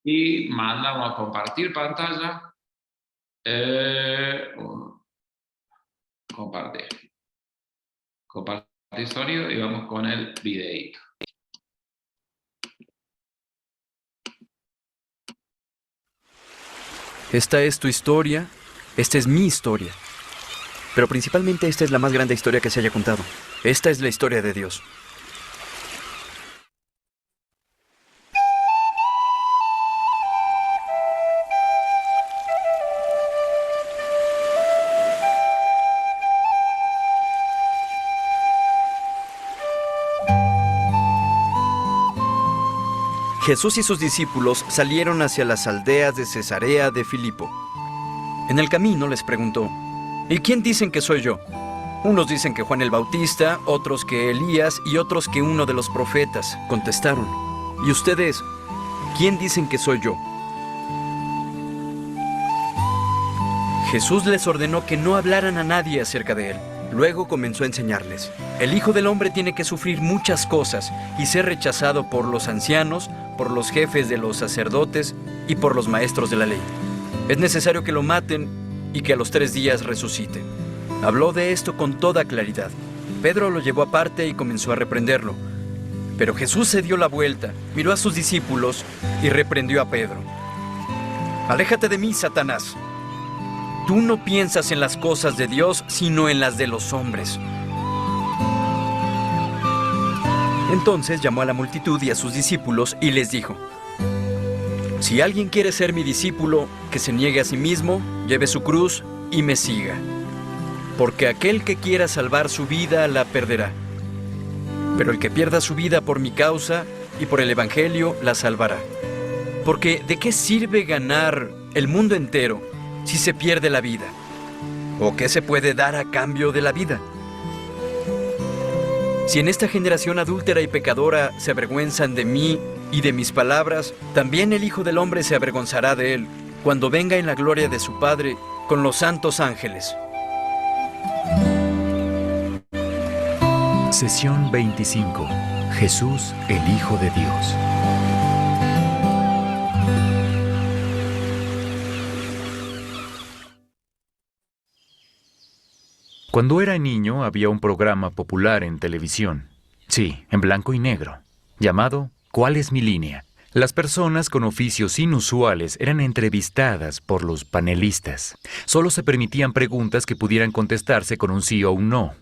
y mandamos a compartir pantalla. Compartir. Compartir sonido y vamos con el videíto. Esta es tu historia, esta es mi historia. Pero principalmente esta es la más grande historia que se haya contado. Esta es la historia de Dios. Jesús y sus discípulos salieron hacia las aldeas de Cesarea de Filipo. En el camino les preguntó: ¿y quién dicen que soy yo? Unos dicen que Juan el Bautista, otros que Elías y otros que uno de los profetas, contestaron. ¿Y ustedes, quién dicen que soy yo? Jesús les ordenó que no hablaran a nadie acerca de él. Luego comenzó a enseñarles: el Hijo del Hombre tiene que sufrir muchas cosas y ser rechazado por los ancianos, por los jefes de los sacerdotes y por los maestros de la ley. Es necesario que lo maten y que a los 3 días resucite. Habló de esto con toda claridad. Pedro lo llevó aparte y comenzó a reprenderlo. Pero Jesús se dio la vuelta, miró a sus discípulos y reprendió a Pedro. «Aléjate de mí, Satanás. Tú no piensas en las cosas de Dios, sino en las de los hombres». Entonces llamó a la multitud y a sus discípulos y les dijo: «Si alguien quiere ser mi discípulo, que se niegue a sí mismo, lleve su cruz y me siga. Porque aquel que quiera salvar su vida la perderá. Pero el que pierda su vida por mi causa y por el Evangelio la salvará. Porque ¿de qué sirve ganar el mundo entero si se pierde la vida? ¿O qué se puede dar a cambio de la vida? Si en esta generación adúltera y pecadora se avergüenzan de mí y de mis palabras, también el Hijo del Hombre se avergonzará de él, cuando venga en la gloria de su Padre con los santos ángeles». Sesión 25. Jesús, el Hijo de Dios. Cuando era niño había un programa popular en televisión, sí, en blanco y negro, llamado ¿Cuál es mi línea? Las personas con oficios inusuales eran entrevistadas por los panelistas. Solo se permitían preguntas que pudieran contestarse con un sí o un no.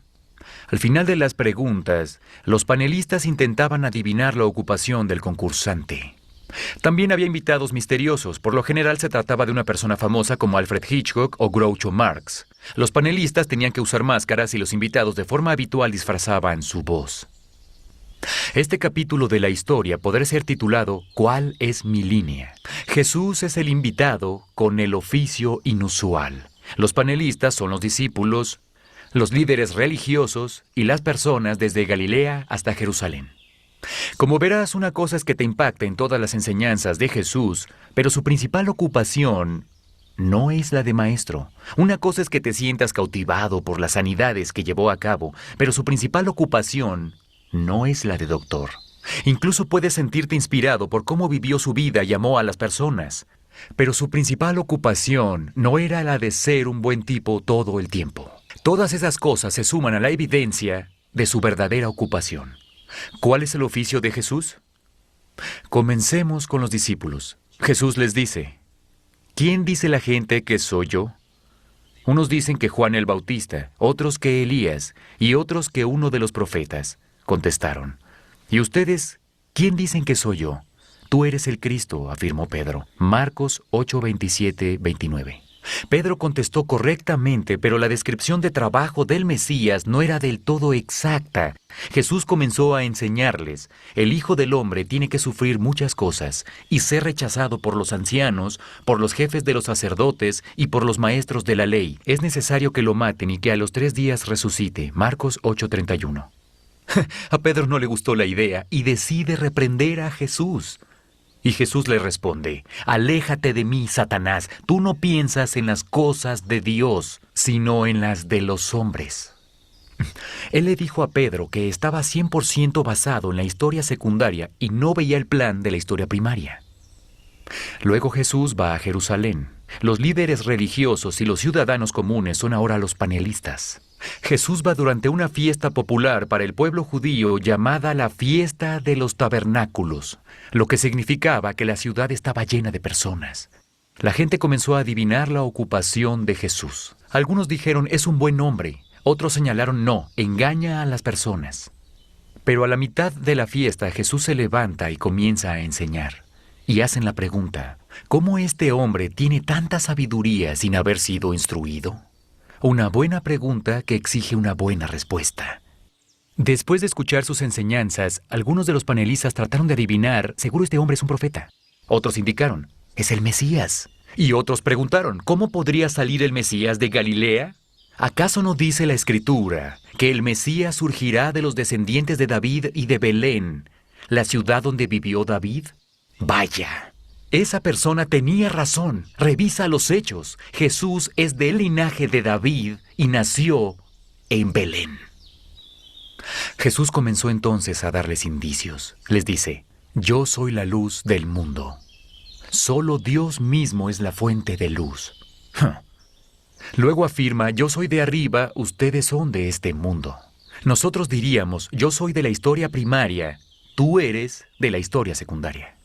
Al final de las preguntas, los panelistas intentaban adivinar la ocupación del concursante. También había invitados misteriosos. Por lo general se trataba de una persona famosa como Alfred Hitchcock o Groucho Marx. Los panelistas tenían que usar máscaras y los invitados de forma habitual disfrazaban su voz. Este capítulo de la historia podrá ser titulado ¿Cuál es mi línea? Jesús es el invitado con el oficio inusual. Los panelistas son los discípulos, los líderes religiosos y las personas desde Galilea hasta Jerusalén. Como verás, una cosa es que te impacta en todas las enseñanzas de Jesús, pero su principal ocupación no es la de maestro. Una cosa es que te sientas cautivado por las sanidades que llevó a cabo, pero su principal ocupación no es la de doctor. Incluso puedes sentirte inspirado por cómo vivió su vida y amó a las personas, pero su principal ocupación no era la de ser un buen tipo todo el tiempo. Todas esas cosas se suman a la evidencia de su verdadera ocupación. ¿Cuál es el oficio de Jesús? Comencemos con los discípulos. Jesús les dice: ¿quién dice la gente que soy yo? Unos dicen que Juan el Bautista, otros que Elías y otros que uno de los profetas. Contestaron. ¿Y ustedes, quién dicen que soy yo? Tú eres el Cristo, afirmó Pedro. Marcos 8, 27, 29. Pedro contestó correctamente, pero la descripción de trabajo del Mesías no era del todo exacta. Jesús comenzó a enseñarles: el Hijo del Hombre tiene que sufrir muchas cosas y ser rechazado por los ancianos, por los jefes de los sacerdotes y por los maestros de la ley. Es necesario que lo maten y que a los 3 días resucite. Marcos 8:31. A Pedro no le gustó la idea y decide reprender a Jesús. Y Jesús le responde: aléjate de mí, Satanás. Tú no piensas en las cosas de Dios, sino en las de los hombres. Él le dijo a Pedro que estaba 100% basado en la historia secundaria y no veía el plan de la historia primaria. Luego Jesús va a Jerusalén. Los líderes religiosos y los ciudadanos comunes son ahora los panelistas. Jesús va durante una fiesta popular para el pueblo judío llamada la Fiesta de los Tabernáculos, lo que significaba que la ciudad estaba llena de personas. La gente comenzó a adivinar la ocupación de Jesús. Algunos dijeron, es un buen hombre. Otros señalaron, no, engaña a las personas. Pero a la mitad de la fiesta Jesús se levanta y comienza a enseñar. Y hacen la pregunta, ¿cómo este hombre tiene tanta sabiduría sin haber sido instruido? Una buena pregunta que exige una buena respuesta. Después de escuchar sus enseñanzas, algunos de los panelistas trataron de adivinar, seguro este hombre es un profeta. Otros indicaron, es el Mesías. Y otros preguntaron, ¿cómo podría salir el Mesías de Galilea? ¿Acaso no dice la Escritura que el Mesías surgirá de los descendientes de David y de Belén, la ciudad donde vivió David? Vaya, esa persona tenía razón. Revisa los hechos. Jesús es del linaje de David y nació en Belén. Jesús comenzó entonces a darles indicios. Les dice, yo soy la luz del mundo. Solo Dios mismo es la fuente de luz. Luego afirma, yo soy de arriba, ustedes son de este mundo. Nosotros diríamos, yo soy de la historia primaria, tú eres de la historia secundaria.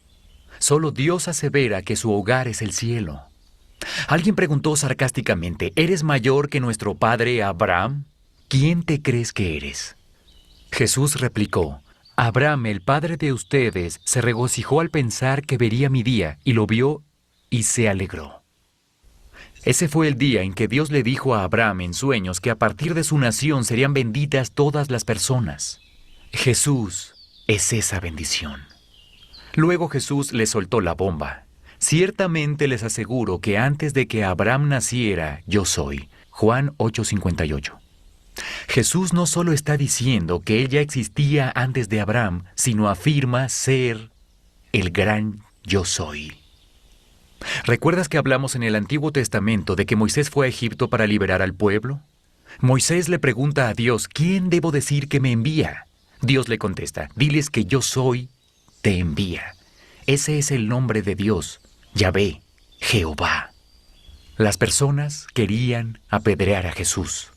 Solo Dios asevera que su hogar es el cielo. Alguien preguntó sarcásticamente, ¿eres mayor que nuestro padre Abraham? ¿Quién te crees que eres? Jesús replicó, Abraham, el padre de ustedes, se regocijó al pensar que vería mi día, y lo vio y se alegró. Ese fue el día en que Dios le dijo a Abraham en sueños que a partir de su nación serían benditas todas las personas. Jesús es esa bendición. Luego Jesús les soltó la bomba. Ciertamente les aseguro que antes de que Abraham naciera, yo soy. Juan 8:58. Jesús no solo está diciendo que Él ya existía antes de Abraham, sino afirma ser el gran yo soy. ¿Recuerdas que hablamos en el Antiguo Testamento de que Moisés fue a Egipto para liberar al pueblo? Moisés le pregunta a Dios, ¿quién debo decir que me envía? Dios le contesta, diles que yo soy, te envía. Ese es el nombre de Dios, Yahvé, Jehová. Las personas querían apedrear a Jesús.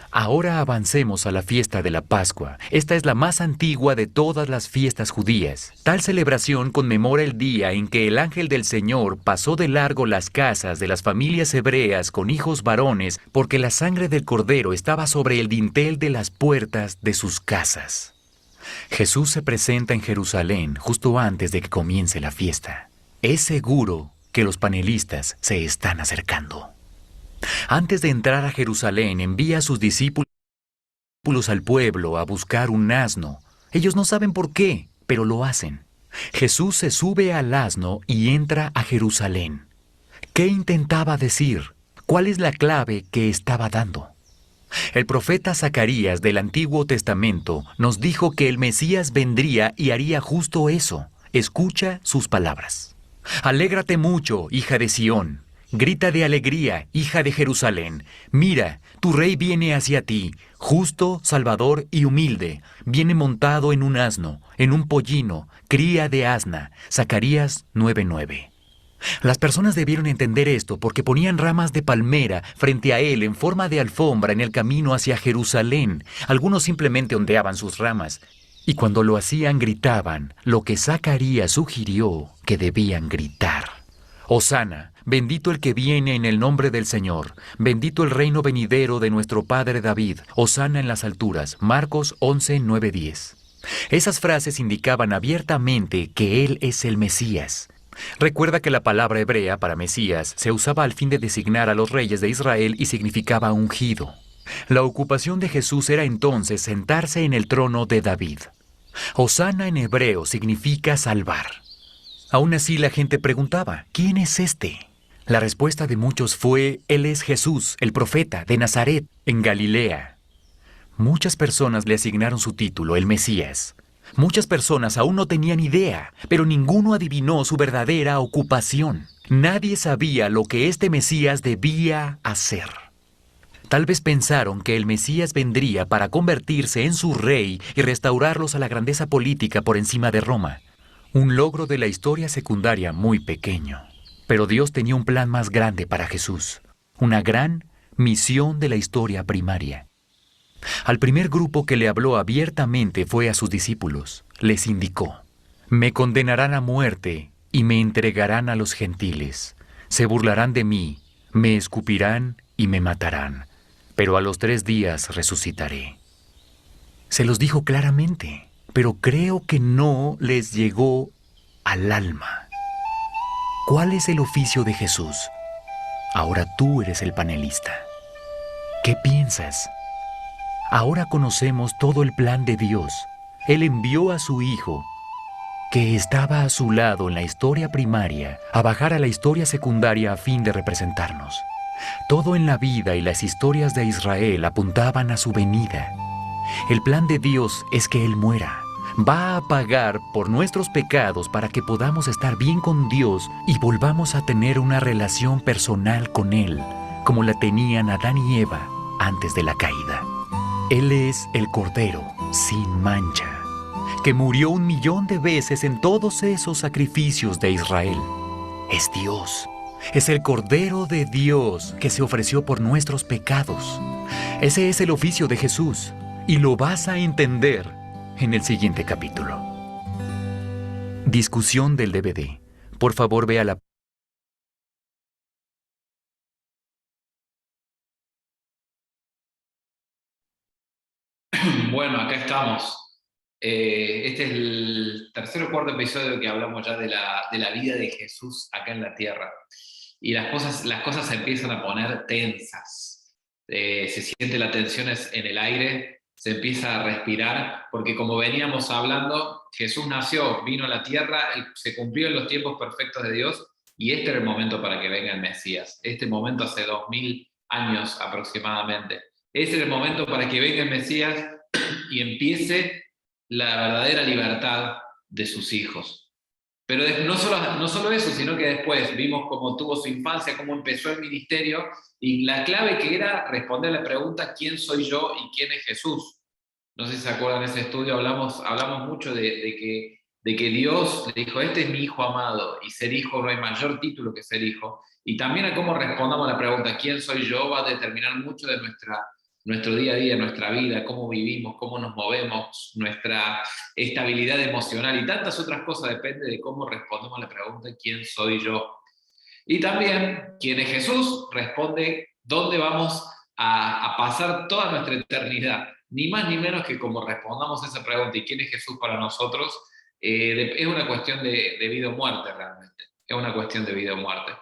Ahora avancemos a la fiesta de la Pascua. Esta es la más antigua de todas las fiestas judías. Tal celebración conmemora el día en que el ángel del Señor pasó de largo las casas de las familias hebreas con hijos varones porque la sangre del cordero estaba sobre el dintel de las puertas de sus casas. Jesús se presenta en Jerusalén justo antes de que comience la fiesta. Es seguro que los panelistas se están acercando. Antes de entrar a Jerusalén, envía a sus discípulos al pueblo a buscar un asno. Ellos no saben por qué, pero lo hacen. Jesús se sube al asno y entra a Jerusalén. ¿Qué intentaba decir? ¿Cuál es la clave que estaba dando? El profeta Zacarías del Antiguo Testamento nos dijo que el Mesías vendría y haría justo eso. Escucha sus palabras. Alégrate mucho, hija de Sión. Grita de alegría, hija de Jerusalén. Mira, tu rey viene hacia ti, justo, salvador y humilde. Viene montado en un asno, en un pollino, cría de asna. Zacarías 9:9. Las personas debieron entender esto porque ponían ramas de palmera frente a él en forma de alfombra en el camino hacia Jerusalén. Algunos simplemente ondeaban sus ramas. Y cuando lo hacían gritaban, lo que Zacarías sugirió que debían gritar. Hosana, bendito el que viene en el nombre del Señor, bendito el reino venidero de nuestro padre David, Hosana en las alturas, Marcos 11:9-10. Esas frases indicaban abiertamente que Él es el Mesías. Recuerda que la palabra hebrea para Mesías se usaba al fin de designar a los reyes de Israel y significaba ungido. La ocupación de Jesús era entonces sentarse en el trono de David. Hosana en hebreo significa salvar. Aún así la gente preguntaba, ¿quién es este? La respuesta de muchos fue, Él es Jesús, el profeta de Nazaret, en Galilea. Muchas personas le asignaron su título, el Mesías. Muchas personas aún no tenían idea, pero ninguno adivinó su verdadera ocupación. Nadie sabía lo que este Mesías debía hacer. Tal vez pensaron que el Mesías vendría para convertirse en su rey y restaurarlos a la grandeza política por encima de Roma. Un logro de la historia secundaria muy pequeño. Pero Dios tenía un plan más grande para Jesús. Una gran misión de la historia primaria. Al primer grupo que le habló abiertamente fue a sus discípulos. Les indicó: me condenarán a muerte y me entregarán a los gentiles. Se burlarán de mí, me escupirán y me matarán. Pero a los 3 días resucitaré. Se los dijo claramente, pero creo que no les llegó al alma. ¿Cuál es el oficio de Jesús? Ahora tú eres el panelista. ¿Qué piensas? Ahora conocemos todo el plan de Dios. Él envió a su Hijo, que estaba a su lado en la historia primaria, a bajar a la historia secundaria a fin de representarnos. Todo en la vida y las historias de Israel apuntaban a su venida. El plan de Dios es que Él muera. Va a pagar por nuestros pecados para que podamos estar bien con Dios y volvamos a tener una relación personal con Él, como la tenían Adán y Eva antes de la caída. Él es el Cordero sin mancha, que murió 1.000.000 de veces en todos esos sacrificios de Israel. Es Dios. Es el Cordero de Dios que se ofreció por nuestros pecados. Ese es el oficio de Jesús, y lo vas a entender en el siguiente capítulo. Discusión del DVD. Por favor, vea la... Bueno, acá estamos. Este es el tercer o cuarto episodio que hablamos ya de la vida de Jesús acá en la tierra. Y las cosas se empiezan a poner tensas. Se siente la tensión en el aire, se empieza a respirar, porque como veníamos hablando, Jesús nació, vino a la tierra, se cumplieron los tiempos perfectos de Dios, y este era el momento para que venga el Mesías. Este momento hace 2000 años aproximadamente. Este era el momento para que venga el Mesías y empiece la verdadera libertad de sus hijos. Pero no solo eso, sino que después vimos cómo tuvo su infancia, cómo empezó el ministerio, y la clave que era responder a la pregunta: ¿quién soy yo y quién es Jesús? No sé si se acuerdan de ese estudio, hablamos mucho de que Dios le dijo: este es mi hijo amado, y ser hijo no hay mayor título que ser hijo. Y también a cómo respondamos a la pregunta ¿quién soy yo? Va a determinar mucho de nuestro día a día, nuestra vida, cómo vivimos, cómo nos movemos, nuestra estabilidad emocional y tantas otras cosas. Depende de cómo respondemos a la pregunta ¿quién soy yo? Y también, ¿quién es Jesús? Responde dónde vamos a pasar toda nuestra eternidad. Ni más ni menos que como respondamos a esa pregunta, ¿y quién es Jesús para nosotros? Es una cuestión de vida o muerte realmente. Es una cuestión de vida o muerte.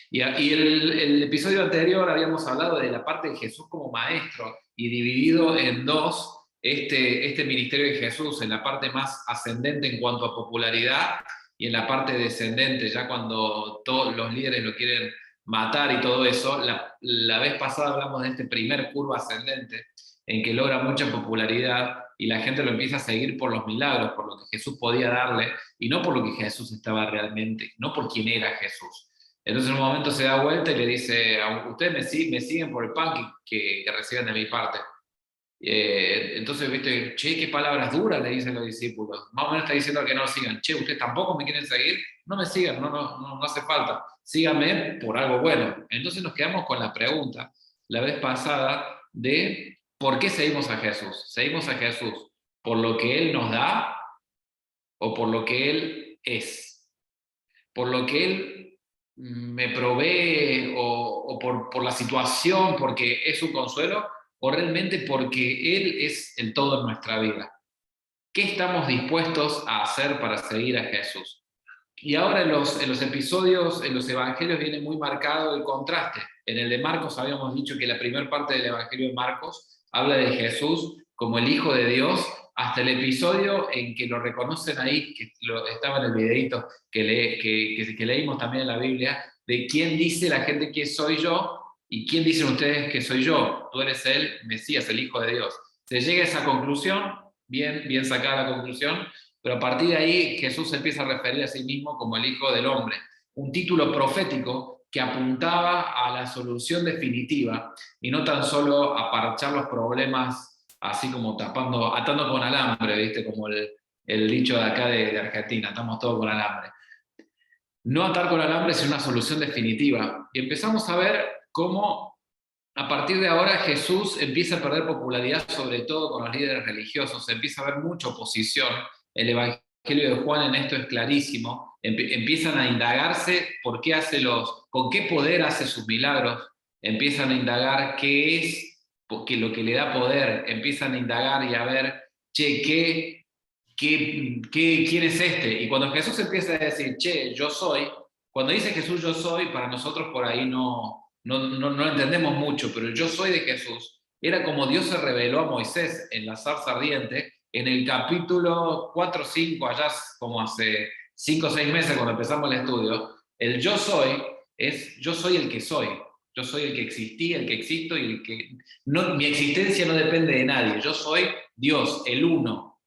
Y el episodio anterior habíamos hablado de la parte de Jesús como maestro, y dividido en dos este ministerio de Jesús, en la parte más ascendente en cuanto a popularidad y en la parte descendente, ya cuando todos los líderes lo quieren matar y todo eso. La vez pasada hablamos de este primer curva ascendente, en que logra mucha popularidad y la gente lo empieza a seguir por los milagros, por lo que Jesús podía darle, y no por lo que Jesús estaba realmente, no por quién era Jesús. Entonces en un momento se da vuelta y le dice: ustedes me siguen por el pan que reciben de mi parte. Entonces, viste, che, qué palabras duras le dicen los discípulos. Más o menos está diciendo que no lo sigan. Che, ustedes tampoco me quieren seguir, no me sigan, no hace falta. Síganme por algo bueno. Entonces nos quedamos con la pregunta, la vez pasada, de ¿por qué seguimos a Jesús? ¿Seguimos a Jesús por lo que Él nos da o por lo que Él es? ¿Por lo que Él me provee o por la situación, porque es un consuelo, o realmente porque Él es el todo en nuestra vida? ¿Qué estamos dispuestos a hacer para seguir a Jesús? Y ahora en los episodios, en los evangelios, viene muy marcado el contraste. En el de Marcos habíamos dicho que la primera parte del evangelio de Marcos habla de Jesús como el Hijo de Dios, hasta el episodio en que lo reconocen ahí, que estaba en el videito que leímos también en la Biblia, de quién dice la gente que soy yo y quién dicen ustedes que soy yo. Tú eres el Mesías, el Hijo de Dios. Se llega a esa conclusión, bien sacada la conclusión, pero a partir de ahí Jesús se empieza a referir a sí mismo como el Hijo del Hombre, un título profético que apuntaba a la solución definitiva y no tan solo a parchar los problemas así como atando con alambre, ¿viste? Como el dicho de acá de Argentina, estamos todos con alambre. No atar con alambre, sino una solución definitiva. Y empezamos a ver cómo a partir de ahora Jesús empieza a perder popularidad, sobre todo con los líderes religiosos, empieza a haber mucha oposición. El Evangelio de Juan en esto es clarísimo. Empiezan a indagarse por qué con qué poder hace sus milagros. Empiezan a indagar qué es porque lo que le da poder. Empiezan a indagar y a ver, che, ¿quién es este? Y cuando Jesús empieza a decir, che, yo soy, cuando dice Jesús yo soy, para nosotros por ahí no entendemos mucho, pero el yo soy de Jesús era como Dios se reveló a Moisés en la zarza ardiente, en el capítulo 4 o 5, allá como hace 5 o 6 meses cuando empezamos el estudio, el yo soy es yo soy el que soy. Yo soy el que existía, el que existo y el que... mi existencia no depende de nadie. Yo soy Dios, el uno.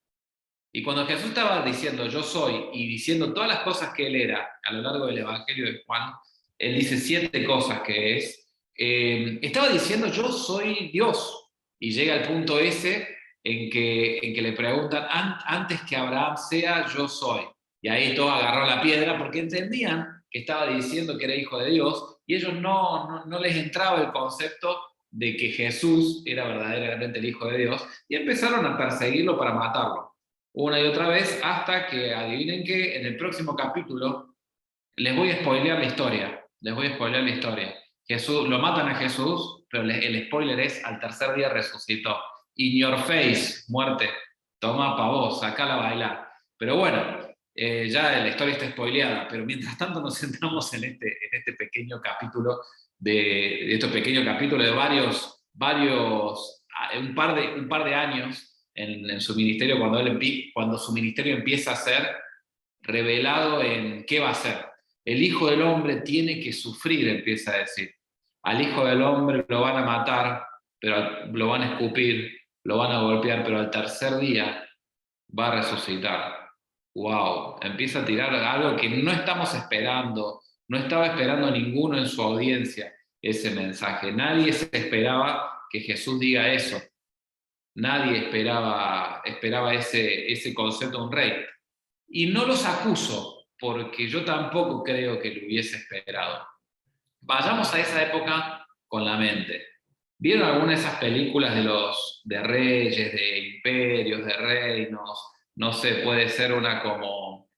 Y cuando Jesús estaba diciendo yo soy y diciendo todas las cosas que él era a lo largo del Evangelio de Juan, él dice 7 cosas que es, estaba diciendo yo soy Dios. Y llega al punto ese en que le preguntan, antes que Abraham sea, yo soy. Y ahí todos agarraron la piedra porque entendían que estaba diciendo que era hijo de Dios y ellos no les entraba el concepto de que Jesús era verdaderamente el hijo de Dios y empezaron a perseguirlo para matarlo una y otra vez, hasta que, adivinen qué, en el próximo capítulo les voy a spoilear la historia. Les voy a spoilear la historia. Lo matan a Jesús, pero el spoiler es: al tercer día resucitó. In your face, muerte. Toma pa' vos, sacala a bailar. Pero bueno, ya la historia está spoileada, pero mientras tanto nos centramos en este pequeño capítulo, de estos pequeños capítulos de un par de años en su ministerio, cuando su ministerio empieza a ser revelado en qué va a ser. El Hijo del Hombre tiene que sufrir, empieza a decir. Al Hijo del Hombre lo van a matar, pero lo van a escupir, lo van a golpear, pero al tercer día va a resucitar. ¡Wow! Empieza a tirar algo que no estamos esperando, no estaba esperando ninguno en su audiencia ese mensaje. Nadie se esperaba que Jesús diga eso. Nadie esperaba ese concepto de un rey. Y no los acuso, porque yo tampoco creo que lo hubiese esperado. Vayamos a esa época con la mente. ¿Vieron alguna de esas películas de reyes, de imperios, de reinos? No sé, puede ser una como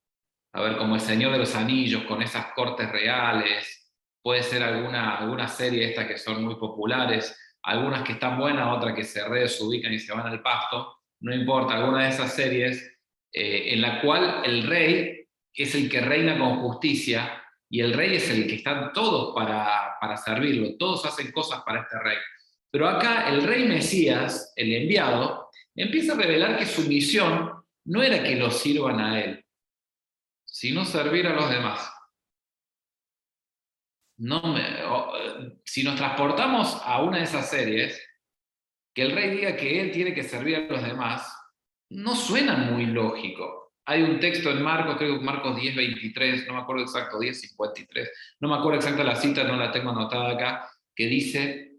El Señor de los Anillos, con esas cortes reales. Puede ser alguna serie de estas que son muy populares, algunas que están buenas, otras que se desubican y se van al pasto. No importa, alguna de esas series en la cual el rey es el que reina con justicia y el rey es el que están todos para servirlo, todos hacen cosas para este rey. Pero acá el rey Mesías, el enviado, empieza a revelar que su misión no era que lo sirvan a él, sino servir a los demás. Si nos transportamos a una de esas series, que el rey diga que él tiene que servir a los demás, no suena muy lógico. Hay un texto en Marcos, creo que Marcos 10:23, no me acuerdo exacto, 10:53, no me acuerdo exacta la cita, no la tengo anotada acá, que dice,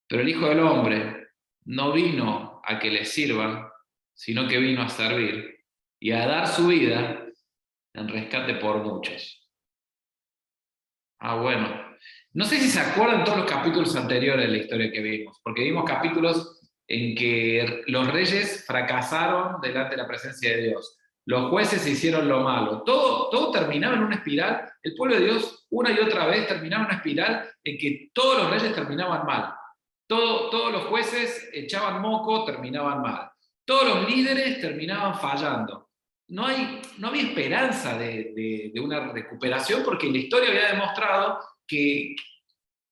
pero el Hijo del Hombre no vino a que le sirvan, sino que vino a servir y a dar su vida en rescate por muchos. Bueno. No sé si se acuerdan todos los capítulos anteriores de la historia que vimos, porque vimos capítulos en que los reyes fracasaron delante de la presencia de Dios. Los jueces hicieron lo malo. Todo terminaba en una espiral. El pueblo de Dios, una y otra vez, terminaba en una espiral en que todos los reyes terminaban mal. Todos los jueces echaban moco, terminaban mal. Todos los líderes terminaban fallando. No había esperanza de una recuperación, porque la historia había demostrado que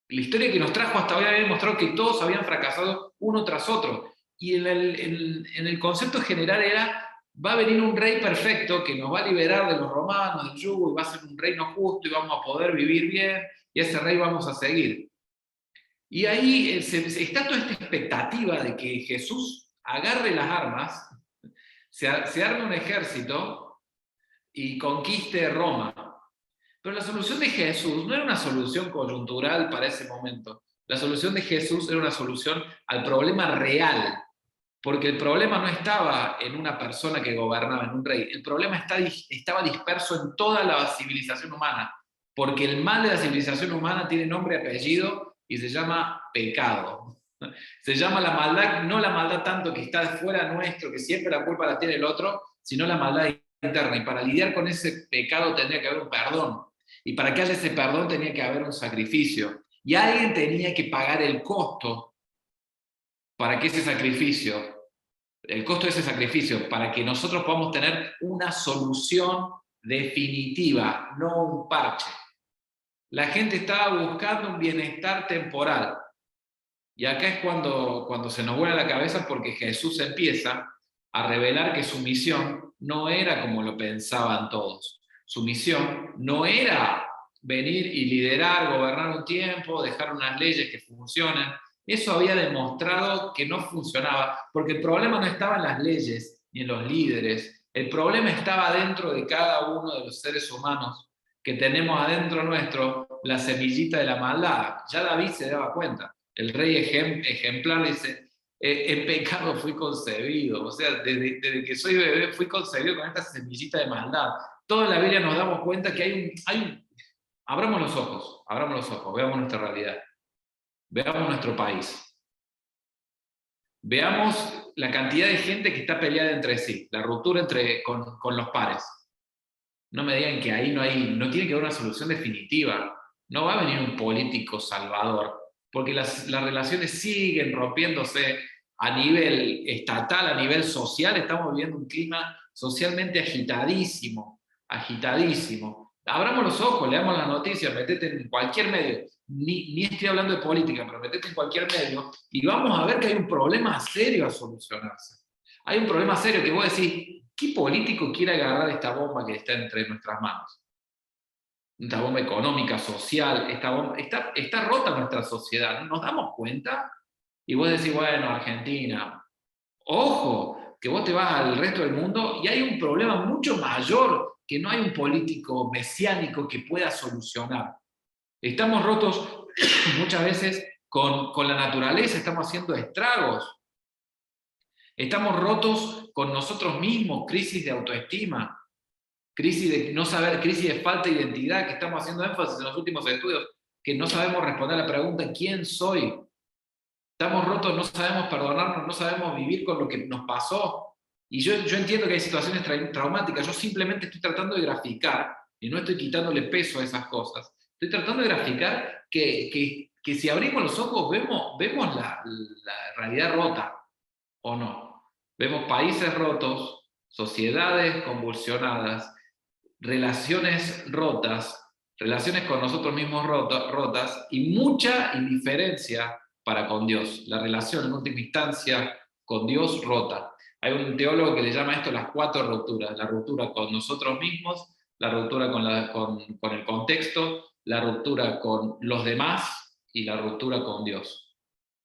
la historia que nos trajo hasta hoy había demostrado que todos habían fracasado uno tras otro. Y en el concepto general era, va a venir un rey perfecto que nos va a liberar de los romanos, del yugo, y va a ser un reino justo y vamos a poder vivir bien, y a ese rey vamos a seguir. Y ahí está toda esta expectativa de que Jesús agarre las armas, se arme un ejército y conquiste Roma. Pero la solución de Jesús no era una solución coyuntural para ese momento. La solución de Jesús era una solución al problema real, porque el problema no estaba en una persona que gobernaba, en un rey. El problema estaba disperso en toda la civilización humana, porque el mal de la civilización humana tiene nombre y apellido y se llama pecado. Se llama la maldad, no la maldad tanto que está fuera nuestro, que siempre la culpa la tiene el otro, sino la maldad interna. Y para lidiar con ese pecado tendría que haber un perdón. Y para que haya ese perdón tenía que haber un sacrificio. Y alguien tenía que pagar el costo para que ese sacrificio, el costo de ese sacrificio, para que nosotros podamos tener una solución definitiva, no un parche. La gente estaba buscando un bienestar temporal. Y acá es cuando se nos vuela la cabeza, porque Jesús empieza a revelar que su misión no era como lo pensaban todos. Su misión no era venir y liderar, gobernar un tiempo, dejar unas leyes que funcionen. Eso había demostrado que no funcionaba, porque el problema no estaba en las leyes ni en los líderes. El problema estaba dentro de cada uno de los seres humanos que tenemos adentro nuestro la semillita de la maldad. Ya David se daba cuenta. El rey ejemplar dice, en pecado fui concebido. O sea, desde que soy bebé fui concebido con esta semillita de maldad. Toda la Biblia nos damos cuenta que abramos los ojos, veamos nuestra realidad, veamos nuestro país, veamos la cantidad de gente que está peleada entre sí, la ruptura con los pares. No me digan que ahí no tiene que haber una solución definitiva. No va a venir un político salvador, porque las relaciones siguen rompiéndose a nivel estatal, a nivel social. Estamos viviendo un clima socialmente agitadísimo, agitadísimo. Abramos los ojos, leamos las noticias, metete en cualquier medio. Ni estoy hablando de política, pero metete en cualquier medio y vamos a ver que hay un problema serio a solucionarse. Hay un problema serio que vos decís, ¿qué político quiere agarrar esta bomba que está entre nuestras manos? Esta bomba económica, social, está rota nuestra sociedad. ¿Nos damos cuenta? Y vos decís, bueno, Argentina, ojo, que vos te vas al resto del mundo y hay un problema mucho mayor que no hay un político mesiánico que pueda solucionar. Estamos rotos muchas veces con la naturaleza, estamos haciendo estragos. Estamos rotos con nosotros mismos, crisis de autoestima, crisis de no saber, crisis de falta de identidad, que estamos haciendo énfasis en los últimos estudios, que no sabemos responder a la pregunta ¿quién soy? Estamos rotos, no sabemos perdonarnos, no sabemos vivir con lo que nos pasó. Y yo entiendo que hay situaciones traumáticas, yo simplemente estoy tratando de graficar, y no estoy quitándole peso a esas cosas, estoy tratando de graficar que si abrimos los ojos vemos la realidad rota, ¿o no? Vemos países rotos, sociedades convulsionadas, relaciones rotas, relaciones con nosotros mismos rotas y mucha indiferencia para con Dios. La relación en última instancia con Dios rota. Hay un teólogo que le llama esto las 4 rupturas. La ruptura con nosotros mismos, la ruptura con el contexto, la ruptura con los demás y la ruptura con Dios.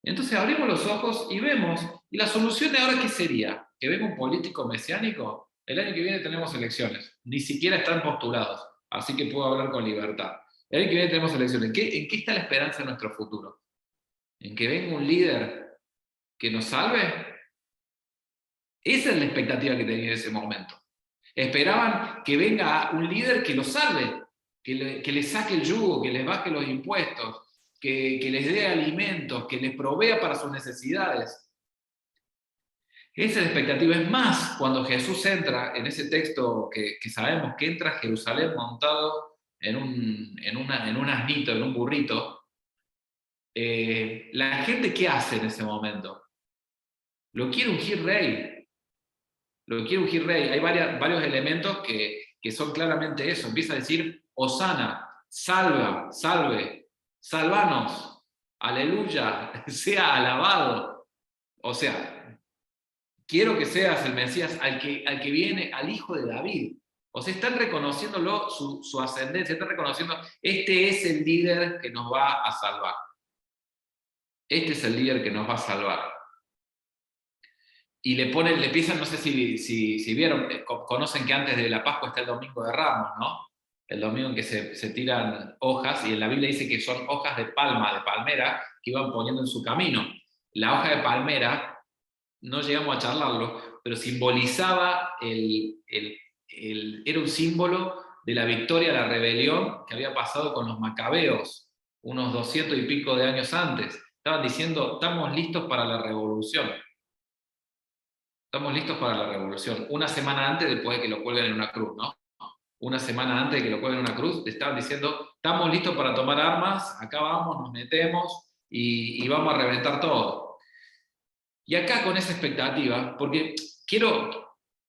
Entonces abrimos los ojos y vemos, ¿y la solución de ahora qué sería? ¿Que venga un político mesiánico? El año que viene tenemos elecciones, ni siquiera están postulados, así que puedo hablar con libertad. El año que viene tenemos elecciones. ¿En qué está la esperanza de nuestro futuro? ¿En que venga un líder que nos salve? Esa es la expectativa que tenía en ese momento. Esperaban que venga un líder que los salve, que les saque el yugo, que les baje los impuestos, que les dé alimentos, que les provea para sus necesidades. Esa es la expectativa. Es más, cuando Jesús entra en ese texto que sabemos que entra a Jerusalén montado en un asnito, en un burrito, la gente, ¿qué hace en ese momento? Lo quiere ungir rey. Lo quiere ungir rey. Hay varios elementos que son claramente eso. Empieza a decir, Hosana, salva, salve, salvanos, aleluya, sea alabado. O sea, quiero que seas el Mesías al que viene, al hijo de David. O sea, están reconociéndolo, su ascendencia, están reconociendo, este es el líder que nos va a salvar. Este es el líder que nos va a salvar. Y le empiezan, no sé si vieron, conocen que antes de la Pascua está el Domingo de Ramos, ¿no? el domingo en que se tiran hojas, y en la Biblia dice que son hojas de palma, de palmera, que iban poniendo en su camino. La hoja de palmera, no llegamos a charlarlo, pero simbolizaba era un símbolo de la victoria, la rebelión que había pasado con los macabeos, unos 200 y pico de años antes. Estaban diciendo, estamos listos para la revolución. Estamos listos para la revolución. Una semana antes, después de que lo cuelguen en una cruz, ¿no? Una semana antes de que lo cuelguen en una cruz, te estaban diciendo, estamos listos para tomar armas, acá vamos, nos metemos y vamos a reventar todo. Y acá con esa expectativa, porque quiero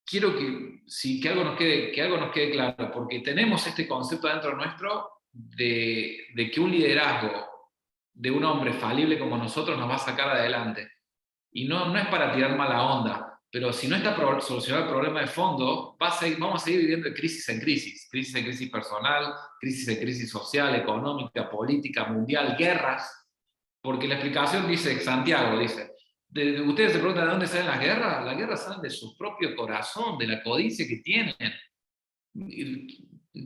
que algo nos quede claro, porque tenemos este concepto dentro nuestro de que un liderazgo de un hombre falible como nosotros nos va a sacar adelante. Y no es para tirar mala onda, pero si no está solucionado el problema de fondo, vamos a seguir viviendo de crisis en crisis personal, crisis en crisis social, económica, política, mundial, guerras, porque la explicación dice, Santiago dice, ustedes se preguntan de dónde salen las guerras salen de su propio corazón, de la codicia que tienen.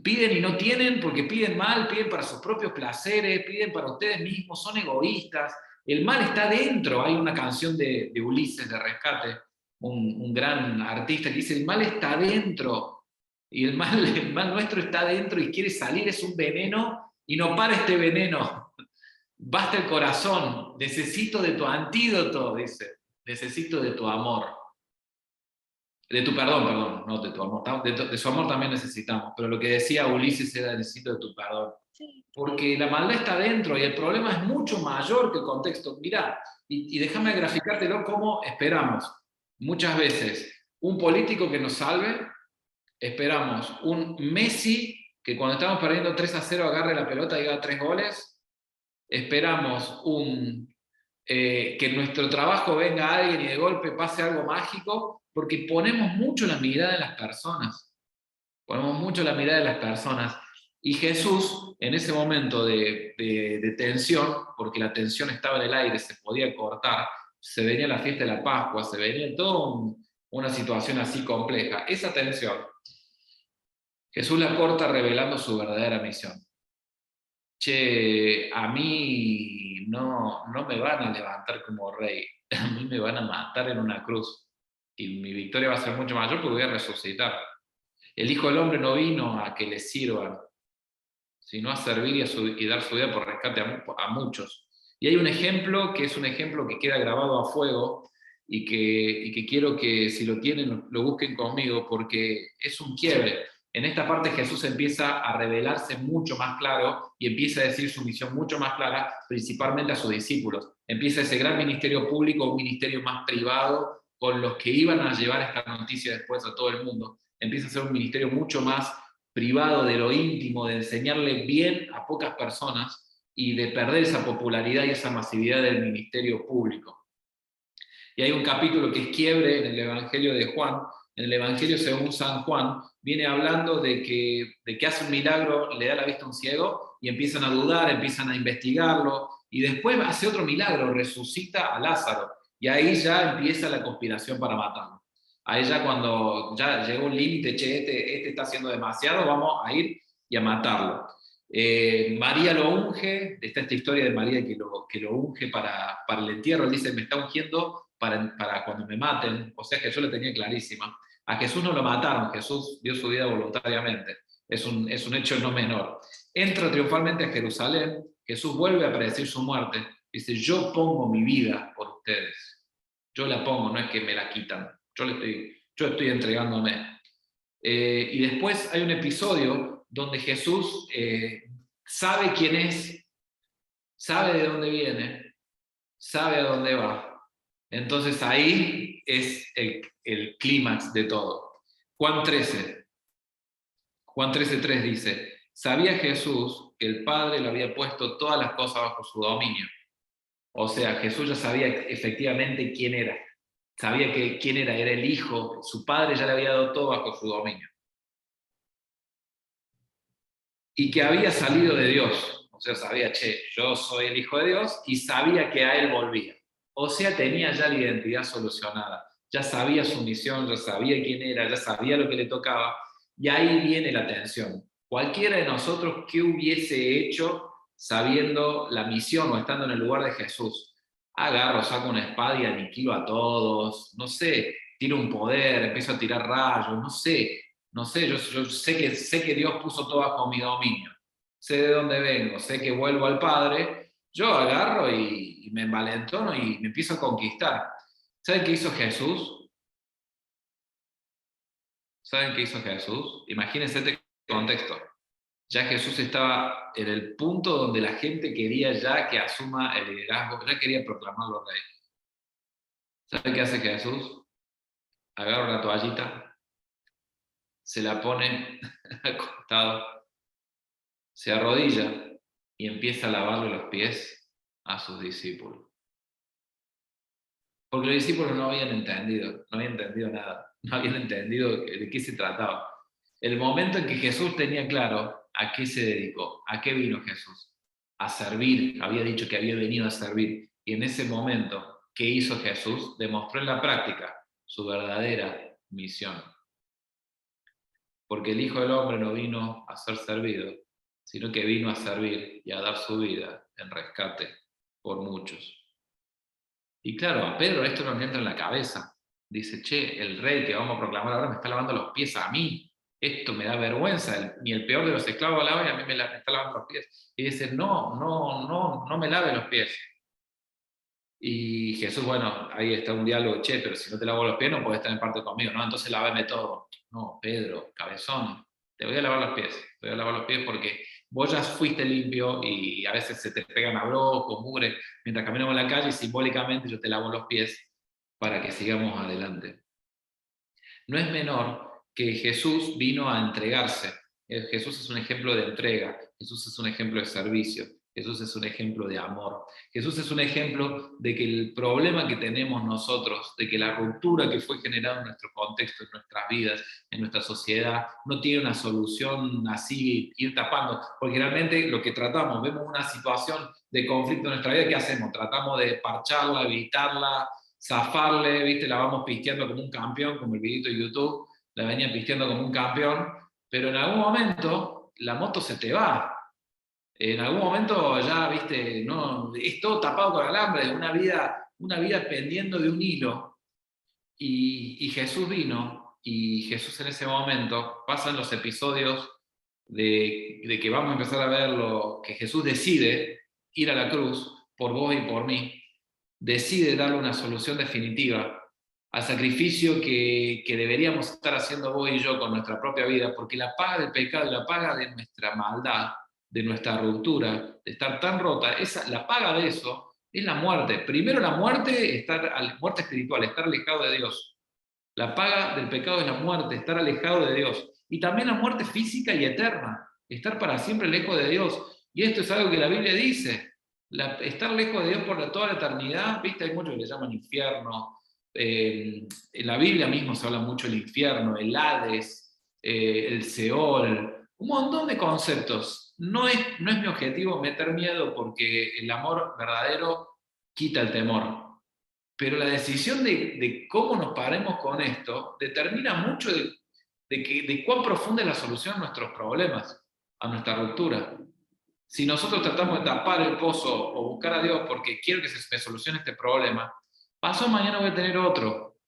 Piden y no tienen porque piden mal, piden para sus propios placeres, piden para ustedes mismos, son egoístas. El mal está dentro. Hay una canción de Ulises de Rescate, un gran artista, que dice, el mal está dentro, y el mal nuestro está dentro y quiere salir, es un veneno, y no para este veneno. Basta el corazón, necesito de tu antídoto, dice, necesito de tu amor. De tu perdón, no de tu amor, de su amor también necesitamos, pero lo que decía Ulises era necesito de tu perdón. Porque la maldad está dentro y el problema es mucho mayor que el contexto. Mirá, y déjame graficártelo cómo esperamos. Muchas veces un político que nos salve, esperamos un Messi que cuando estamos perdiendo 3-0 agarre la pelota y haga 3 goles, esperamos que en nuestro trabajo venga alguien y de golpe pase algo mágico, porque ponemos mucho la mirada en las personas. Ponemos mucho la mirada en las personas. Y Jesús, en ese momento de tensión, porque la tensión estaba en el aire, se podía cortar, se venía la fiesta de la Pascua, se venía toda una situación así compleja. Esa tensión, Jesús la corta revelando su verdadera misión. Che, a mí no me van a levantar como rey, a mí me van a matar en una cruz. Y mi victoria va a ser mucho mayor porque voy a resucitar. El Hijo del Hombre no vino a que le sirvan, sino a servir y dar su vida por rescate a muchos. Y hay un ejemplo que es un ejemplo que queda grabado a fuego y que quiero que si lo tienen lo busquen conmigo porque es un quiebre. En esta parte Jesús empieza a revelarse mucho más claro y empieza a decir su misión mucho más clara, principalmente a sus discípulos. Empieza ese gran ministerio público, un ministerio más privado, con los que iban a llevar esta noticia después a todo el mundo. Empieza a ser un ministerio mucho más privado, de lo íntimo, de enseñarle bien a pocas personas y de perder esa popularidad y esa masividad del ministerio público. Y hay un capítulo que es quiebre en el Evangelio de Juan. En el Evangelio según San Juan viene hablando de que hace un milagro, le da la vista a un ciego y empiezan a dudar, empiezan a investigarlo y después hace otro milagro, resucita a Lázaro y ahí ya empieza la conspiración para matarlo. Ahí ya cuando ya llegó un límite, che, este está haciendo demasiado, vamos a ir y a matarlo. María lo unge, está esta historia de María que lo unge para el entierro, él dice, me está ungiendo para cuando me maten, o sea que yo lo tenía clarísima. A Jesús no lo mataron, Jesús dio su vida voluntariamente, es un hecho no menor. Entra triunfalmente a Jerusalén, Jesús vuelve a predecir su muerte, dice, yo pongo mi vida por ustedes, yo la pongo, no es que me la quitan, yo estoy entregándome. Y después hay un episodio donde Jesús sabe quién es, sabe de dónde viene, sabe a dónde va. Entonces ahí es el clímax de todo. Juan 13:3 dice, sabía Jesús que el Padre le había puesto todas las cosas bajo su dominio. O sea, Jesús ya sabía efectivamente quién era. Sabía quién era el Hijo, su Padre ya le había dado todo bajo su dominio. Y que había salido de Dios. O sea, sabía, yo soy el Hijo de Dios y sabía que a él volvía. O sea, tenía ya la identidad solucionada. Ya sabía su misión, ya sabía quién era, ya sabía lo que le tocaba. Y ahí viene la tensión. Cualquiera de nosotros, ¿qué hubiese hecho sabiendo la misión o estando en el lugar de Jesús? Agarro, saco una espada y aniquilo a todos, no sé, tiro un poder, empiezo a tirar rayos, no sé, yo sé que Dios puso todo bajo mi dominio, sé de dónde vengo, sé que vuelvo al Padre, yo agarro y me envalentono y me empiezo a conquistar. ¿Saben qué hizo Jesús? ¿Saben qué hizo Jesús? Imagínense este contexto. Ya Jesús estaba en el punto donde la gente quería ya que asuma el liderazgo, ya quería proclamarlo rey. ¿Saben qué hace Jesús? Agarra una toallita, se la pone al costado, se arrodilla y empieza a lavarle los pies a sus discípulos. Porque los discípulos no habían entendido nada, no habían entendido de qué se trataba. El momento en que Jesús tenía claro a qué se dedicó, a qué vino Jesús, a servir, había dicho que había venido a servir, y en ese momento, ¿qué hizo Jesús? Demostró en la práctica su verdadera misión. Porque el Hijo del Hombre no vino a ser servido, sino que vino a servir y a dar su vida en rescate por muchos. Y claro, a Pedro esto no le entra en la cabeza. Dice, che, el rey que vamos a proclamar ahora me está lavando los pies a mí. Esto me da vergüenza. Ni el peor de los esclavos lava y a mí me está lavando los pies. Y dice, no me lave los pies. Y Jesús, bueno, ahí está un diálogo, che, pero si no te lavo los pies no podés estar en parte conmigo, ¿no? Entonces lávame todo. No, Pedro, cabezón, te voy a lavar los pies. Te voy a lavar los pies porque vos ya fuiste limpio y a veces se te pegan abrojos, mugre, mientras caminamos en la calle, simbólicamente yo te lavo los pies para que sigamos adelante. No es menor que Jesús vino a entregarse. Jesús es un ejemplo de entrega, Jesús es un ejemplo de servicio, Jesús es un ejemplo de amor. Jesús es un ejemplo de que el problema que tenemos nosotros, de que la ruptura que fue generada en nuestro contexto, en nuestras vidas, en nuestra sociedad, no tiene una solución así, ir tapando, porque realmente lo que tratamos, vemos una situación de conflicto en nuestra vida, ¿qué hacemos? Tratamos de parcharla, evitarla, zafarle, ¿viste? La vamos pisteando como un campeón, como el videito de YouTube, la venía pisteando como un campeón, pero en algún momento la moto se te va. En algún momento ya, viste, no, es todo tapado con alambre, una vida pendiendo de un hilo. Y Jesús vino, y Jesús en ese momento, pasan los episodios de que vamos a empezar a ver que Jesús decide ir a la cruz por vos y por mí, decide darle una solución definitiva al sacrificio que deberíamos estar haciendo vos y yo con nuestra propia vida, porque la paga del pecado y la paga de nuestra maldad, de nuestra ruptura, de estar tan rota, la paga de eso es la muerte. Primero la muerte, muerte espiritual, estar alejado de Dios. La paga del pecado es la muerte, estar alejado de Dios. Y también la muerte física y eterna, estar para siempre lejos de Dios. Y esto es algo que la Biblia dice. Estar lejos de Dios por toda la eternidad, ¿viste? Hay muchos que le llaman infierno. En la Biblia mismo se habla mucho del infierno, el Hades, el Seol, un montón de conceptos. No es mi objetivo meter miedo porque el amor verdadero quita el temor. Pero la decisión de cómo nos paremos con esto determina mucho de cuán profunda es la solución a nuestros problemas, a nuestra ruptura. Si nosotros tratamos de tapar el pozo o buscar a Dios porque quiero que se me solucione este problema, pasó mañana voy a tener otro,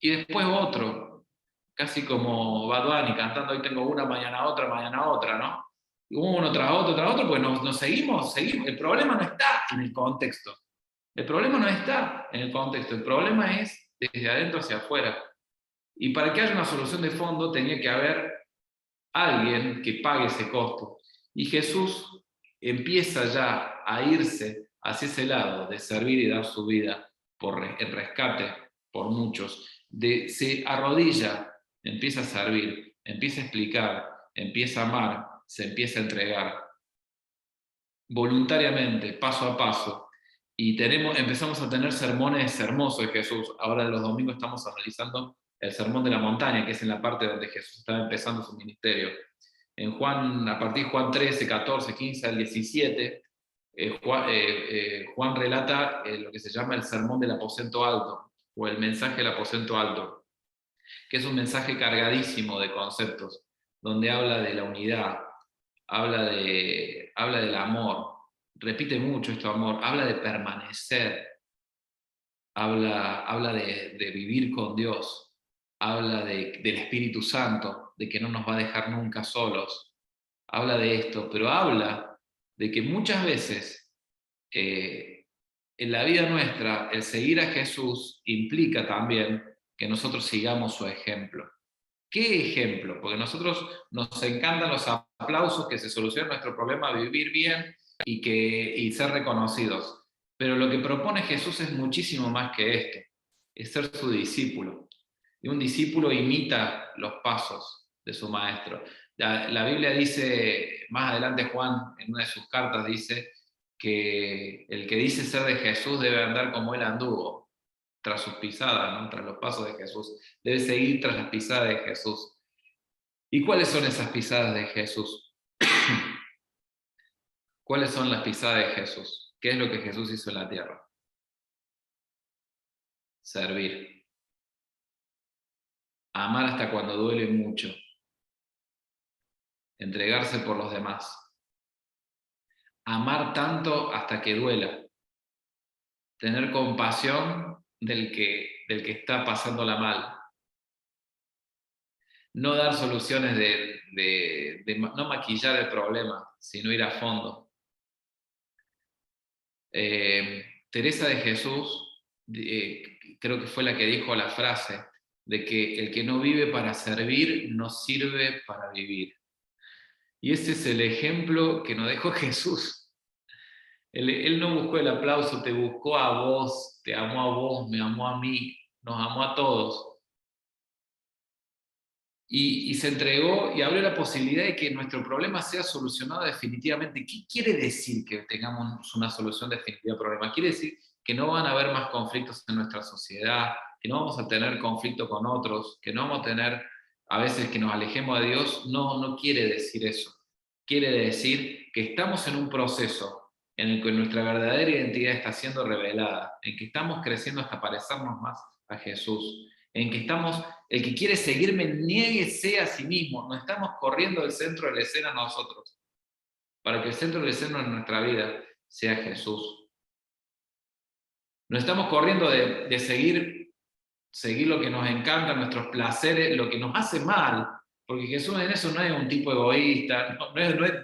y después otro, casi como Bad Bunny cantando hoy tengo una, mañana otra, ¿no? Y uno tras otro, pues nos seguimos. El problema no está en el contexto. El problema no está en el contexto, el problema es desde adentro hacia afuera. Y para que haya una solución de fondo tenía que haber alguien que pague ese costo. Y Jesús empieza ya a irse hacia ese lado de servir y dar su vida el rescate por muchos. Se arrodilla, empieza a servir, empieza a explicar, empieza a amar, se empieza a entregar voluntariamente, paso a paso. Y empezamos a tener sermones hermosos de Jesús. Ahora los domingos estamos analizando el sermón de la montaña, que es en la parte donde Jesús estaba empezando su ministerio. A partir de Juan 13, 14, 15 al 17, Juan relata lo que se llama el sermón del aposento alto, o el mensaje del aposento alto, que es un mensaje cargadísimo de conceptos, donde habla de la unidad, habla del amor, repite mucho esto amor, habla de permanecer, habla de vivir con Dios, habla del Espíritu Santo, de que no nos va a dejar nunca solos, habla de esto, pero habla de que muchas veces en la vida nuestra el seguir a Jesús implica también que nosotros sigamos su ejemplo. ¿Qué ejemplo? Porque a nosotros nos encantan los aplausos, que se solucione nuestro problema, vivir bien y ser reconocidos. Pero lo que propone Jesús es muchísimo más que esto, es ser su discípulo. Y un discípulo imita los pasos de su maestro. La Biblia dice, más adelante Juan, en una de sus cartas, dice que el que dice ser de Jesús debe andar como él anduvo, tras sus pisadas, ¿no? Tras los pasos de Jesús. Debe seguir tras las pisadas de Jesús. ¿Y cuáles son esas pisadas de Jesús? ¿Cuáles son las pisadas de Jesús? ¿Qué es lo que Jesús hizo en la tierra? Servir. Amar hasta cuando duele mucho. Entregarse por los demás. Amar tanto hasta que duela. Tener compasión del que está pasándola mal. No dar soluciones no maquillar el problema, sino ir a fondo. Teresa de Jesús, creo que fue la que dijo la frase de que el que no vive para servir no sirve para vivir. Y ese es el ejemplo que nos dejó Jesús. Él no buscó el aplauso, te buscó a vos, te amó a vos, me amó a mí, nos amó a todos. Y se entregó y abrió la posibilidad de que nuestro problema sea solucionado definitivamente. ¿Qué quiere decir que tengamos una solución definitiva al problema? Quiere decir que no van a haber más conflictos en nuestra sociedad, que no vamos a tener conflicto con otros, que no vamos a tener a veces que nos alejemos de Dios. No quiere decir eso. Quiere decir que estamos en un proceso en el que nuestra verdadera identidad está siendo revelada, en que estamos creciendo hasta parecernos más a Jesús, en que el que quiere seguirme, niéguese a sí mismo. No estamos corriendo del centro de la escena nosotros, para que el centro de la escena de nuestra vida sea Jesús. No estamos corriendo de seguir lo que nos encanta, nuestros placeres, lo que nos hace mal, porque Jesús en eso no es un tipo egoísta,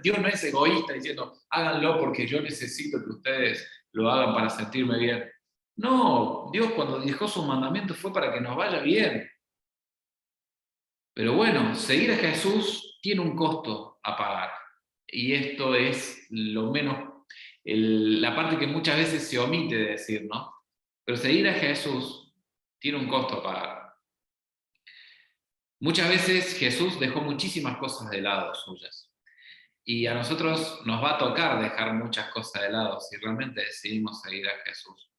Dios no es egoísta diciendo, háganlo porque yo necesito que ustedes lo hagan para sentirme bien. No, Dios cuando dejó sus mandamientos fue para que nos vaya bien. Pero bueno, seguir a Jesús tiene un costo a pagar. Y esto es lo menos, la parte que muchas veces se omite de decir, ¿no? Pero seguir a Jesús tiene un costo a pagar. Muchas veces Jesús dejó muchísimas cosas de lado suyas. Y a nosotros nos va a tocar dejar muchas cosas de lado si realmente decidimos seguir a Jesús.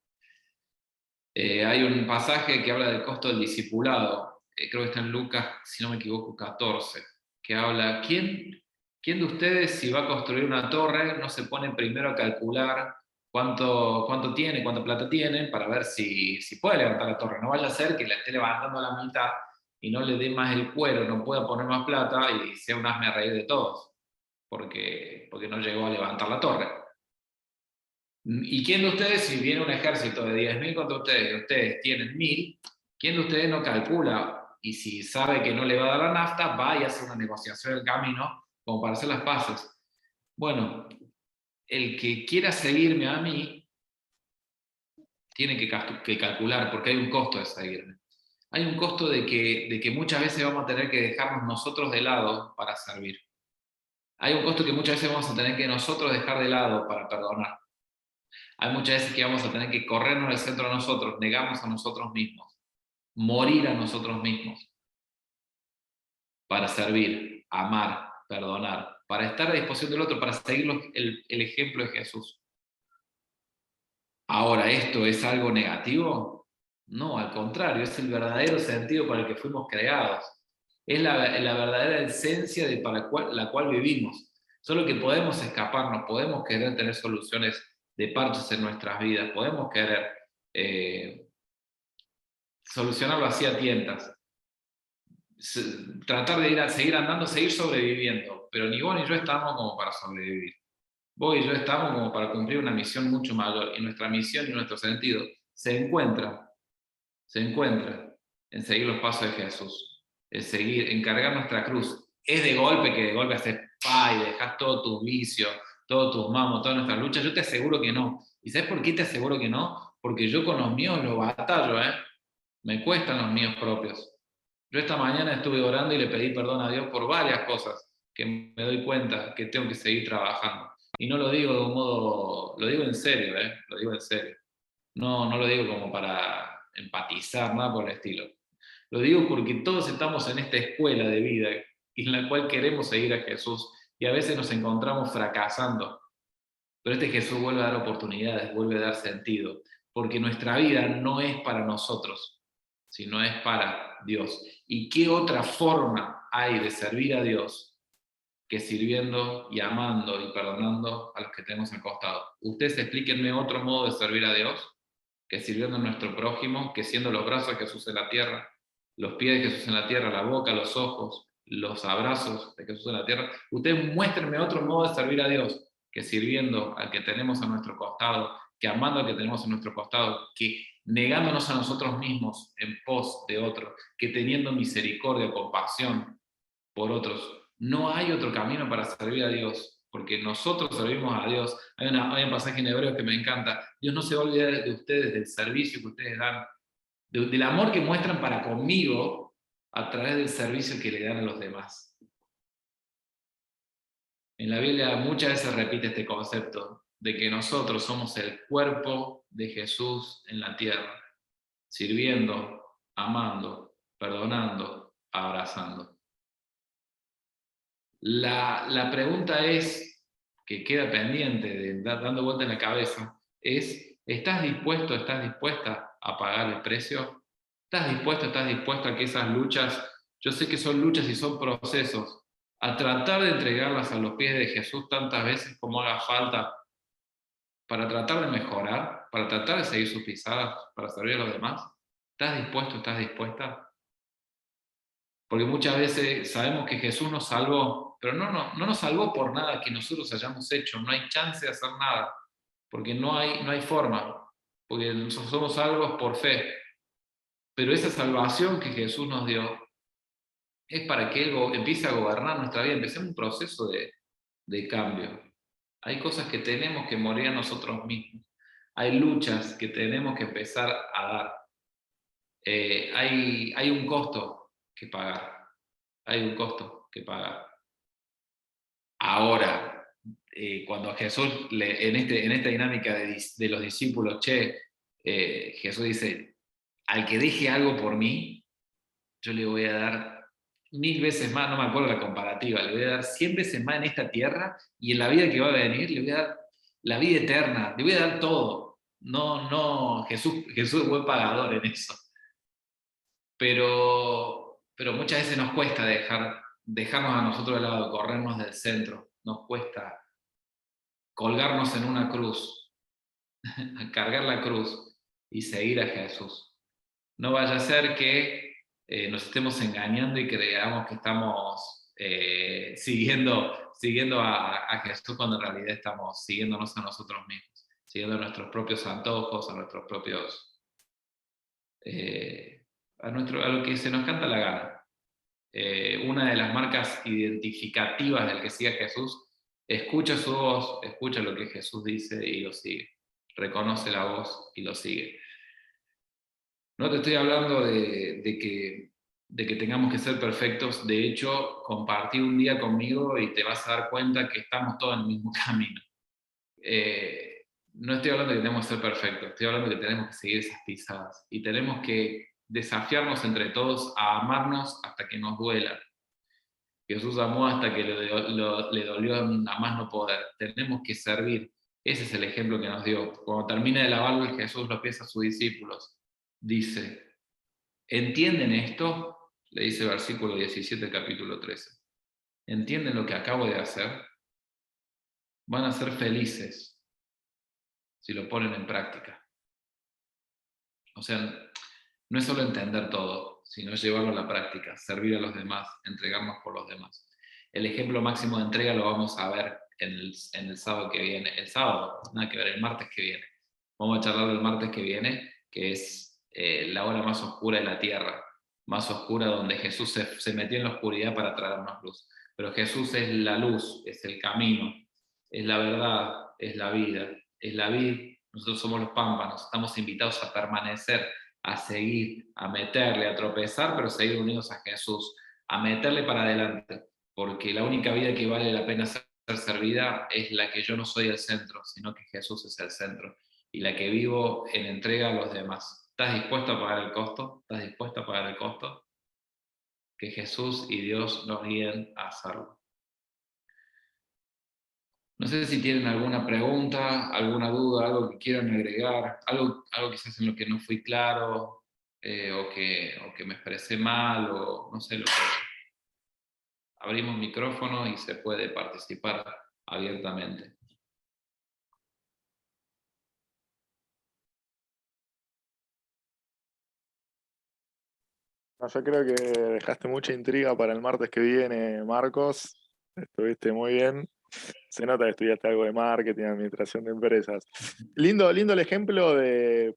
Hay un pasaje que habla del costo del discipulado, creo que está en Lucas, si no me equivoco, 14, que habla, ¿quién de ustedes si va a construir una torre no se pone primero a calcular cuánto tiene, cuánta plata tiene, para ver si puede levantar la torre? No vaya a ser que la esté levantando a la mitad y no le dé más el cuero, no pueda poner más plata y sea un hazme reír de todos, porque no llegó a levantar la torre. ¿Y quién de ustedes, si viene un ejército de 10.000 contra ustedes y ustedes tienen 1.000, quién de ustedes no calcula? Y si sabe que no le va a dar la nafta, va y hace una negociación del camino como para hacer las paces. Bueno, el que quiera seguirme a mí tiene que calcular, porque hay un costo de seguirme. Hay un costo de que muchas veces vamos a tener que dejarnos nosotros de lado para servir. Hay un costo que muchas veces vamos a tener que nosotros dejar de lado para perdonar. Hay muchas veces que vamos a tener que corrernos del centro de nosotros, negarnos a nosotros mismos, morir a nosotros mismos para servir, amar, perdonar, para estar a disposición del otro, para seguir el ejemplo de Jesús. Ahora, ¿esto es algo negativo? No, al contrario, es el verdadero sentido para el que fuimos creados. Es la verdadera esencia la cual vivimos. Solo que podemos escaparnos, podemos querer tener soluciones de parches en nuestras vidas, podemos querer solucionarlo así a tientas. tratar de seguir andando, seguir sobreviviendo, pero ni vos ni yo estamos como para sobrevivir. Vos y yo estamos como para cumplir una misión mucho mayor, y nuestra misión y nuestro sentido se encuentra en seguir los pasos de Jesús, en seguir, en cargar nuestra cruz. Es de golpe que de golpe haces pa y dejas todos tus vicios, todos tus mamos, todas nuestras luchas. Yo te aseguro que no. ¿Y sabes por qué te aseguro que no? Porque yo con los míos lo batallo, me cuestan los míos propios. Yo esta mañana estuve orando y le pedí perdón a Dios por varias cosas que me doy cuenta que tengo que seguir trabajando. Y no lo digo de un modo, lo digo en serio, lo digo en serio. No, no lo digo como para empatizar, nada por el estilo. Lo digo porque todos estamos en esta escuela de vida en la cual queremos seguir a Jesús y a veces nos encontramos fracasando. Pero este Jesús vuelve a dar oportunidades, vuelve a dar sentido, porque nuestra vida no es para nosotros, sino es para Dios. ¿Y qué otra forma hay de servir a Dios que sirviendo y amando y perdonando a los que tenemos al costado? Ustedes explíquenme otro modo de servir a Dios que sirviendo a nuestro prójimo, que siendo los brazos de Jesús en la tierra, los pies de Jesús en la tierra, la boca, los ojos, los abrazos de Jesús en la tierra. Ustedes muéstrenme otro modo de servir a Dios que sirviendo al que tenemos a nuestro costado, que amando al que tenemos a nuestro costado, que negándonos a nosotros mismos en pos de otros, que teniendo misericordia, compasión por otros. No hay otro camino para servir a Dios, porque nosotros servimos a Dios. Hay un pasaje en Hebreos que me encanta. Dios no se va a olvidar de ustedes, del servicio que ustedes dan, del amor que muestran para conmigo a través del servicio que le dan a los demás. En la Biblia muchas veces repite este concepto de que nosotros somos el cuerpo de Jesús en la tierra, sirviendo, amando, perdonando, abrazando. La pregunta es, que queda pendiente, dando vuelta en la cabeza, es, ¿estás dispuesta a pagar el precio? ¿Estás dispuesto a que esas luchas, yo sé que son luchas y son procesos, a tratar de entregarlas a los pies de Jesús tantas veces como haga falta para tratar de mejorar, para tratar de seguir sus pisadas, para servir a los demás? ¿Estás dispuesta? Porque muchas veces sabemos que Jesús nos salvó, pero no nos salvó por nada que nosotros hayamos hecho. No hay chance de hacer nada, porque no hay forma, porque nosotros somos salvos por fe. Pero esa salvación que Jesús nos dio es para que Él empiece a gobernar nuestra vida, empecemos un proceso de cambio. Hay cosas que tenemos que morir a nosotros mismos. Hay luchas que tenemos que empezar a dar. Hay un costo que pagar. Hay un costo que pagar. Ahora, cuando Jesús, en esta dinámica de los discípulos, Jesús dice, al que deje algo por mí, yo le voy a dar 1000 veces más, no me acuerdo la comparativa, le voy a dar 100 veces más en esta tierra y en la vida que va a venir, le voy a dar la vida eterna, le voy a dar todo. No, Jesús es buen pagador en eso. Pero muchas veces nos cuesta dejarnos a nosotros de lado, corrernos del centro. Nos cuesta colgarnos en una cruz, cargar la cruz y seguir a Jesús. No vaya a ser que nos estemos engañando y creamos que estamos siguiendo a Jesús cuando en realidad estamos siguiéndonos a nosotros mismos, siguiendo nuestros propios antojos, a nuestros propios... a lo que se nos canta la gana. Una de las marcas identificativas del que sigue a Jesús, escucha su voz, escucha lo que Jesús dice y lo sigue. Reconoce la voz y lo sigue. No te estoy hablando de que tengamos que ser perfectos. De hecho, compartí un día conmigo y te vas a dar cuenta que estamos todos en el mismo camino. No estoy hablando de que tenemos que ser perfectos, estoy hablando de que tenemos que seguir esas pisadas y tenemos que desafiarnos entre todos a amarnos hasta que nos duela. Jesús amó hasta que le dolió a más no poder. Tenemos que servir. Ese es el ejemplo que nos dio. Cuando termina de lavarle Jesús los pies a sus discípulos, dice, ¿entienden esto? Le dice el versículo 17 capítulo 13. ¿Entienden lo que acabo de hacer? Van a ser felices si lo ponen en práctica. O sea, no es solo entender todo, sino llevarlo a la práctica, servir a los demás, entregarnos por los demás. El ejemplo máximo de entrega lo vamos a ver en el sábado que viene, el sábado, nada que ver, el martes que viene. Vamos a charlar el martes que viene, que es la hora más oscura de la tierra, más oscura donde Jesús se metió en la oscuridad para traernos luz. Pero Jesús es la luz, es el camino, es la verdad, es la vida, es la vid. Nosotros somos los pámpanos, estamos invitados a permanecer, a seguir, a meterle, a tropezar, pero seguir unidos a Jesús, a meterle para adelante, porque la única vida que vale la pena ser servida es la que yo no soy el centro, sino que Jesús es el centro, y la que vivo en entrega a los demás. ¿Estás dispuesto a pagar el costo? ¿Estás dispuesto a pagar el costo? Que Jesús y Dios nos guíen a hacerlo. No sé si tienen alguna pregunta, alguna duda, algo que quieran agregar, algo quizás en lo que no fui claro, o que me expresé mal, o no sé lo que. Abrimos micrófono y se puede participar abiertamente. No, yo creo que dejaste mucha intriga para el martes que viene, Marcos. Estuviste muy bien. Se nota que estudiaste algo de marketing, administración de empresas. Lindo, lindo el ejemplo de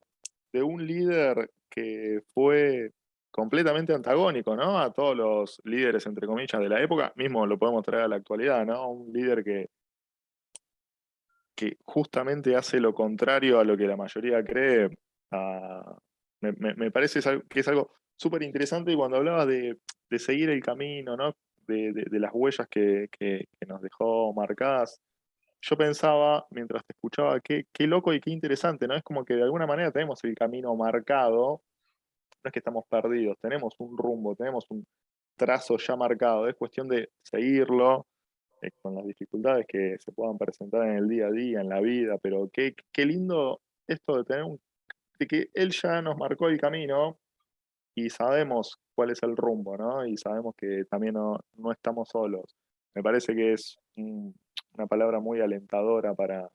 un líder que fue completamente antagónico, ¿no? A todos los líderes, entre comillas, de la época. Mismo lo podemos traer a la actualidad, ¿no? Un líder que justamente hace lo contrario a lo que la mayoría cree. Ah, me parece que es algo súper interesante, y cuando hablabas de seguir el camino, ¿no? De las huellas que nos dejó marcadas, yo pensaba, mientras te escuchaba, qué loco y qué interesante, ¿no? Es como que de alguna manera tenemos el camino marcado, no es que estamos perdidos, tenemos un rumbo, tenemos un trazo ya marcado, es cuestión de seguirlo, con las dificultades que se puedan presentar en el día a día, en la vida, pero qué lindo esto de tener de que él ya nos marcó el camino y sabemos cuál es el rumbo, ¿no? Y sabemos que también no estamos solos. Me parece que es una palabra muy alentadora para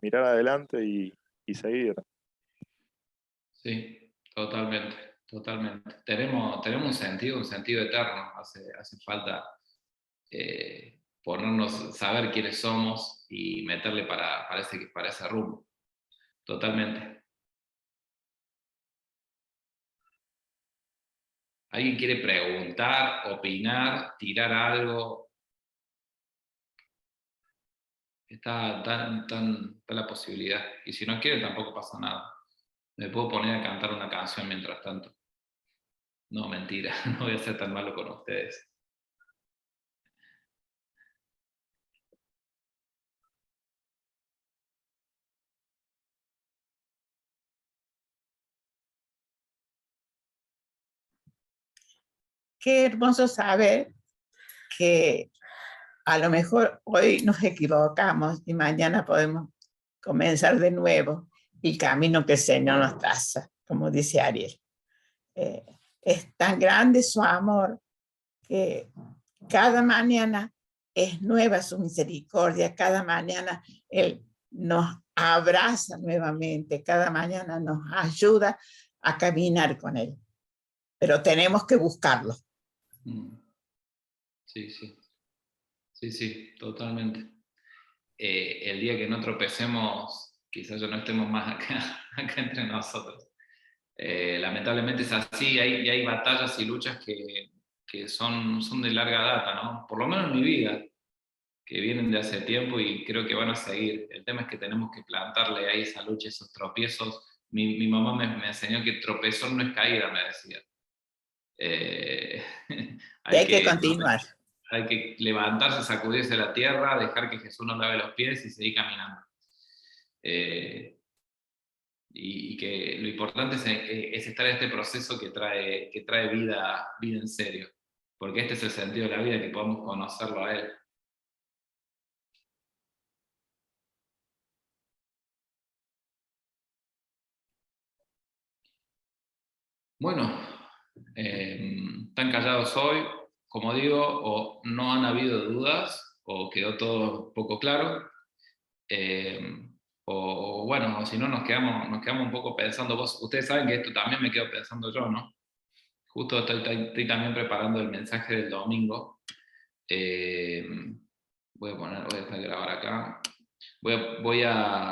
mirar adelante y seguir. Sí, totalmente, totalmente. Tenemos un sentido eterno. Hace falta saber quiénes somos y meterle para ese rumbo. Totalmente. ¿Alguien quiere preguntar, opinar, tirar algo? Está la posibilidad. Y si no quiere, tampoco pasa nada. Me puedo poner a cantar una canción mientras tanto. No, mentira, no voy a ser tan malo con ustedes. Qué hermoso saber que a lo mejor hoy nos equivocamos y mañana podemos comenzar de nuevo el camino que el Señor nos traza, como dice Ariel. Es tan grande su amor que cada mañana es nueva su misericordia, cada mañana Él nos abraza nuevamente, cada mañana nos ayuda a caminar con Él, pero tenemos que buscarlo. Sí, sí. Sí, totalmente. El día que no tropecemos, quizás ya no estemos más acá entre nosotros. Lamentablemente es así, y hay batallas y luchas que son de larga data, ¿no? Por lo menos en mi vida, que vienen de hace tiempo y creo que van a seguir. El tema es que tenemos que plantarle ahí esa lucha, esos tropiezos. Mi mamá me enseñó que tropezón no es caída, me decía. Hay que continuar. Hay que levantarse, sacudirse la tierra, dejar que Jesús nos lave los pies y seguir caminando. Y que lo importante es estar en este proceso que trae vida en serio. Porque este es el sentido de la vida, que podamos conocerlo a Él. Bueno, están callados hoy, como digo, o no han habido dudas, o quedó todo poco claro. O bueno, o si no nos quedamos un poco pensando. Ustedes saben que esto también me quedo pensando yo, ¿no? Justo estoy también preparando el mensaje del domingo. Voy a grabar acá. Voy a